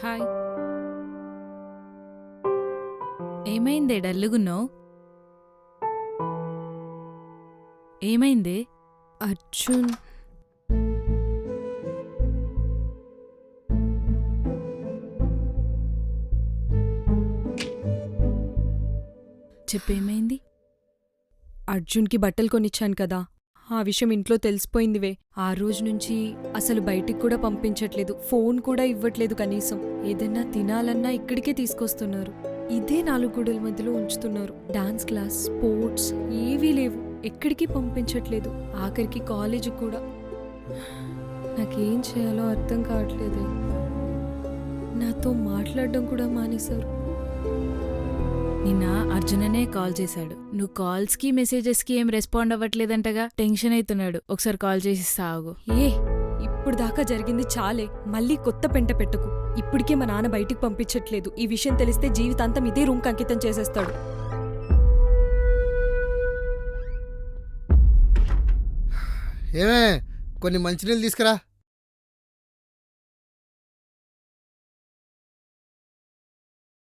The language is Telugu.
హాయ్. ఏమైందే డల్లుగున్నావు? ఏమైంది? అర్జున్ చెప్పేమైంది? అర్జున్కి బట్టలు కొనిచ్చాను కదా, ఆ విషయం ఇంట్లో తెలిసిపోయిందివే. ఆ రోజు నుంచి అసలు బయటికి కూడా పంపించట్లేదు, ఫోన్ కూడా ఇవ్వట్లేదు. కనీసం ఏదైనా తినాలన్నా ఇక్కడికే తీసుకొస్తున్నారు. ఇదే 4 గోడల మధ్యలో ఉంచుతున్నారు. డాన్స్ క్లాస్, స్పోర్ట్స్ ఏవీ లేవు. ఎక్కడికి పంపించట్లేదు. ఆఖరికి కాలేజీ కూడా. నాకేం చేయాలో అర్థం కావట్లేదే. నాతో మాట్లాడడం కూడా మానేశారు. నిన్న అర్జుననే కాల్ చేశాడు. నువ్వు కాల్స్కి మెసేజెస్కి ఏం రెస్పాండ్ అవ్వట్లేదంటగా. టెన్షన్ అవుతున్నాడు. ఒకసారి కాల్ చేసి సాగు. ఇప్పుడు దాకా జరిగింది చాలే, మళ్ళీ కొత్త పెంట పెట్టకు. ఇప్పటికే మా నాన్న బయటికి పంపించట్లేదు. ఈ విషయం తెలిస్తే జీవితాంతం ఇదే రూమ్కి అంకితం చేసేస్తాడు. ఏమే కొన్ని మంచినీళ్ళు తీసుకురా.